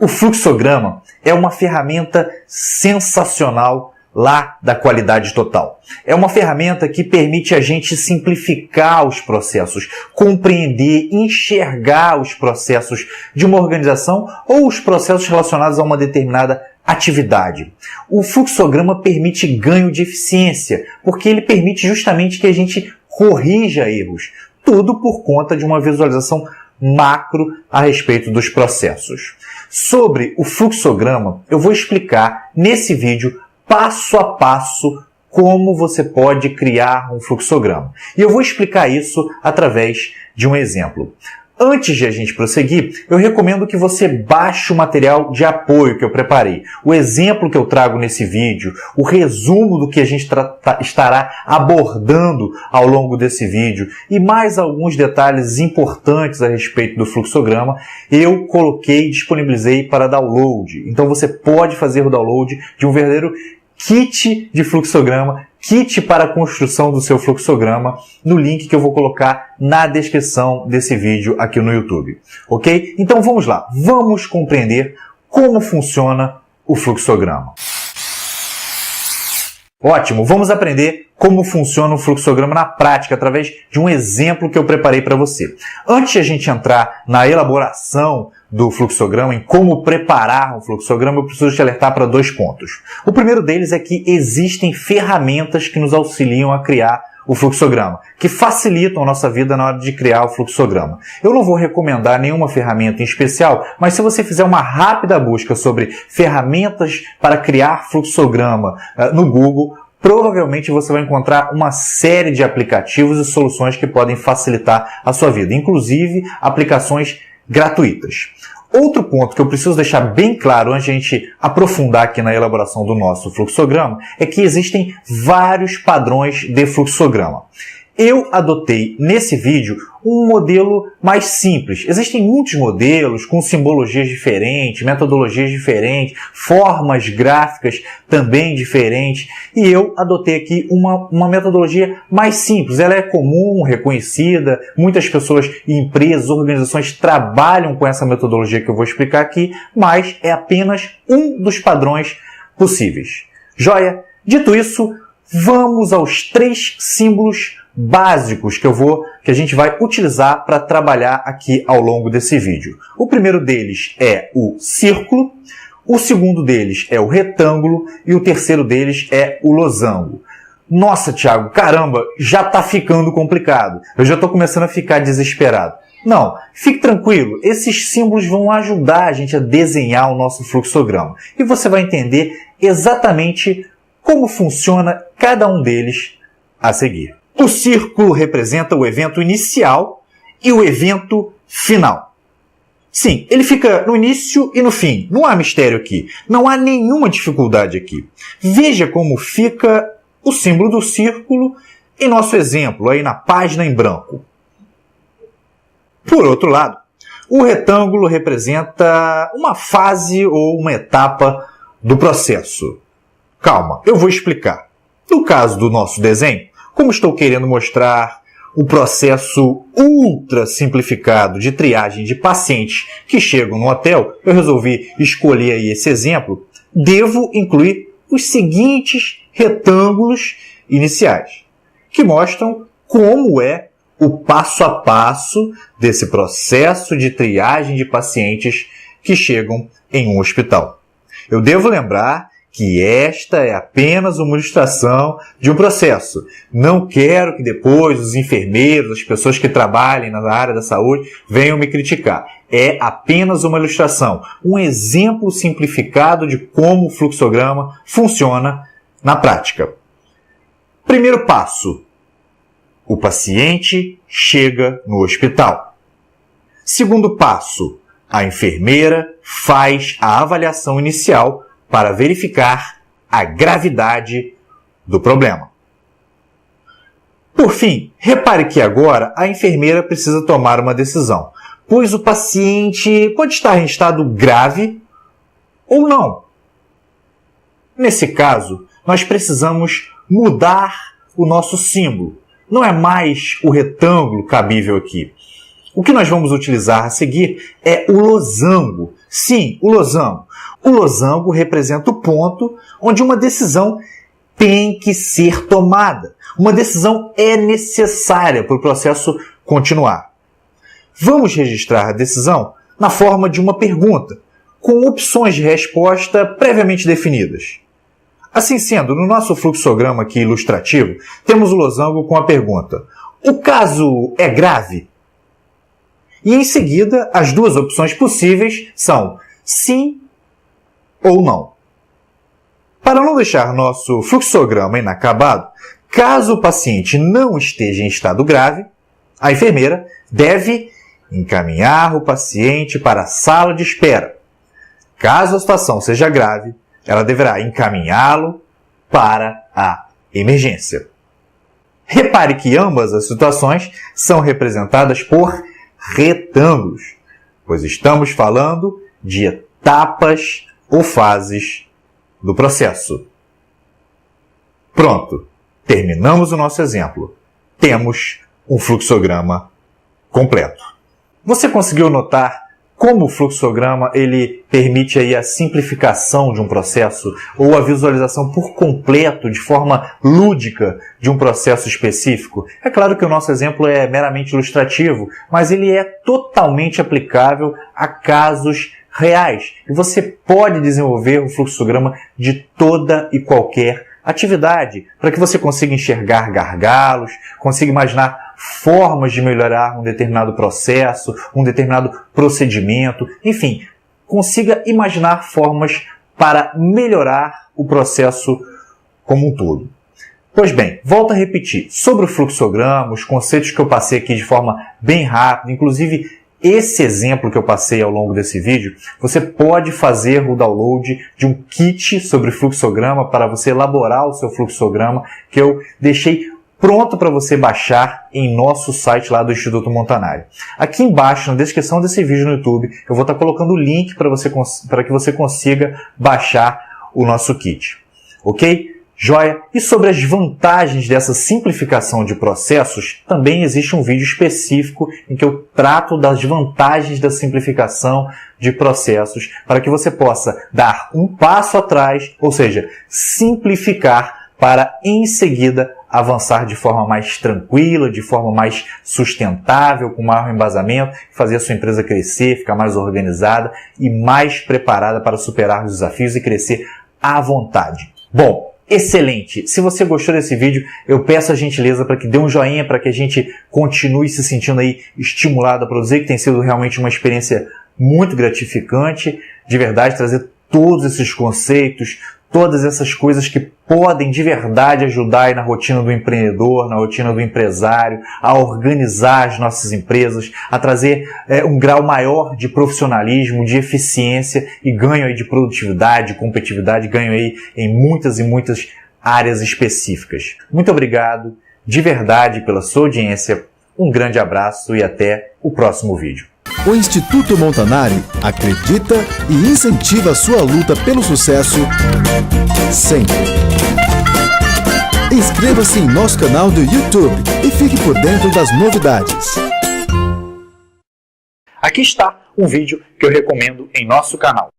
O fluxograma é uma ferramenta sensacional lá da Qualidade Total. É uma ferramenta que permite a gente simplificar os processos, compreender, enxergar os processos de uma organização ou os processos relacionados a uma determinada atividade. O fluxograma permite ganho de eficiência, porque ele permite justamente que a gente corrija erros. Tudo por conta de uma visualização macro a respeito dos processos. Sobre o fluxograma, eu vou explicar nesse vídeo passo a passo como você pode criar um fluxograma. E eu vou explicar isso através de um exemplo. Antes de a gente prosseguir, eu recomendo que você baixe o material de apoio que eu preparei. O exemplo que eu trago nesse vídeo, o resumo do que a gente estará abordando ao longo desse vídeo e mais alguns detalhes importantes a respeito do fluxograma, eu coloquei e disponibilizei para download. Então você pode fazer o download de um verdadeiro kit de fluxograma, kit para a construção do seu fluxograma, no link que eu vou colocar na descrição desse vídeo aqui no YouTube. Ok? Então vamos lá, vamos compreender como funciona o fluxograma. Ótimo, vamos aprender como funciona o fluxograma na prática através de um exemplo que eu preparei para você. Antes de a gente entrar na elaboração do fluxograma, em como preparar um fluxograma, eu preciso te alertar para dois pontos. O primeiro deles é que existem ferramentas que nos auxiliam a criar o fluxograma, que facilitam a nossa vida na hora de criar o fluxograma. Eu não vou recomendar nenhuma ferramenta em especial, mas se você fizer uma rápida busca sobre ferramentas para criar fluxograma no Google, provavelmente você vai encontrar uma série de aplicativos e soluções que podem facilitar a sua vida, inclusive aplicações gratuitas. Outro ponto que eu preciso deixar bem claro antes de a gente aprofundar aqui na elaboração do nosso fluxograma é que existem vários padrões de fluxograma. Eu adotei nesse vídeo um modelo mais simples. Existem muitos modelos com simbologias diferentes, metodologias diferentes, formas gráficas também diferentes. E eu adotei aqui uma metodologia mais simples. Ela é comum, reconhecida, muitas pessoas, empresas, organizações trabalham com essa metodologia que eu vou explicar aqui, mas é apenas um dos padrões possíveis. Joia? Dito isso, vamos aos 3 símbolos básicos que a gente vai utilizar para trabalhar aqui ao longo desse vídeo. O primeiro deles é o círculo, o segundo deles é o retângulo e o terceiro deles é o losango. Nossa, Thiago, caramba, já está ficando complicado. Eu já estou começando a ficar desesperado. Não, fique tranquilo, esses símbolos vão ajudar a gente a desenhar o nosso fluxograma. E você vai entender exatamente como funciona cada um deles a seguir. O círculo representa o evento inicial e o evento final. Sim, ele fica no início e no fim. Não há mistério aqui. Não há nenhuma dificuldade aqui. Veja como fica o símbolo do círculo em nosso exemplo, aí na página em branco. Por outro lado, o retângulo representa uma fase ou uma etapa do processo. Calma, eu vou explicar. No caso do nosso desenho, como estou querendo mostrar o processo ultra simplificado de triagem de pacientes que chegam no hotel, eu resolvi escolher aí esse exemplo. Devo incluir os seguintes retângulos iniciais, que mostram como é o passo a passo desse processo de triagem de pacientes que chegam em um hospital. Eu devo lembrar que esta é apenas uma ilustração de um processo. Não quero que depois os enfermeiros, as pessoas que trabalhem na área da saúde venham me criticar. É apenas uma ilustração, um exemplo simplificado de como o fluxograma funciona na prática. Primeiro passo: o paciente chega no hospital. Segundo passo: a enfermeira faz a avaliação inicial para verificar a gravidade do problema. Por fim, repare que agora a enfermeira precisa tomar uma decisão, pois o paciente pode estar em estado grave ou não. Nesse caso, nós precisamos mudar o nosso símbolo. Não é mais o retângulo cabível aqui. O que nós vamos utilizar a seguir é o losango. Sim, o losango. O losango representa o ponto onde uma decisão tem que ser tomada. Uma decisão é necessária para o processo continuar. Vamos registrar a decisão na forma de uma pergunta, com opções de resposta previamente definidas. Assim sendo, no nosso fluxograma aqui ilustrativo, temos o losango com a pergunta: o caso é grave? E em seguida, as duas opções possíveis são sim ou não. Para não deixar nosso fluxograma inacabado, caso o paciente não esteja em estado grave, a enfermeira deve encaminhar o paciente para a sala de espera. Caso a situação seja grave, ela deverá encaminhá-lo para a emergência. Repare que ambas as situações são representadas por retângulos, pois estamos falando de etapas ou fases do processo. Pronto, terminamos o nosso exemplo. Temos um fluxograma completo. Você conseguiu notar como o fluxograma ele permite aí a simplificação de um processo ou a visualização por completo, de forma lúdica, de um processo específico? É claro que o nosso exemplo é meramente ilustrativo, mas ele é totalmente aplicável a casos reais. E você pode desenvolver um fluxograma de toda e qualquer atividade, para que você consiga enxergar gargalos, consiga imaginar formas de melhorar um determinado processo, um determinado procedimento, enfim, consiga imaginar formas para melhorar o processo como um todo. Pois bem, volto a repetir, sobre o fluxograma, os conceitos que eu passei aqui de forma bem rápida, inclusive esse exemplo que eu passei ao longo desse vídeo, você pode fazer o download de um kit sobre fluxograma para você elaborar o seu fluxograma, que eu deixei pronto para você baixar em nosso site lá do Instituto Montanari. Aqui embaixo, na descrição desse vídeo no YouTube, eu vou estar colocando o link para que você consiga baixar o nosso kit. Ok? Joia? E sobre as vantagens dessa simplificação de processos, também existe um vídeo específico em que eu trato das vantagens da simplificação de processos para que você possa dar um passo atrás, ou seja, simplificar para em seguida avançar de forma mais tranquila, de forma mais sustentável, com maior embasamento, fazer a sua empresa crescer, ficar mais organizada e mais preparada para superar os desafios e crescer à vontade. Bom, excelente! Se você gostou desse vídeo, eu peço a gentileza para que dê um joinha, para que a gente continue se sentindo aí estimulado a produzir, que tem sido realmente uma experiência muito gratificante, de verdade, trazer todos esses conceitos, todas essas coisas que podem de verdade ajudar aí na rotina do empreendedor, na rotina do empresário, a organizar as nossas empresas, a trazer um grau maior de profissionalismo, de eficiência e ganho aí de produtividade, competitividade, ganho aí em muitas e muitas áreas específicas. Muito obrigado de verdade pela sua audiência, um grande abraço e até o próximo vídeo. O Instituto Montanari acredita e incentiva a sua luta pelo sucesso sempre. Inscreva-se em nosso canal do YouTube e fique por dentro das novidades. Aqui está um vídeo que eu recomendo em nosso canal.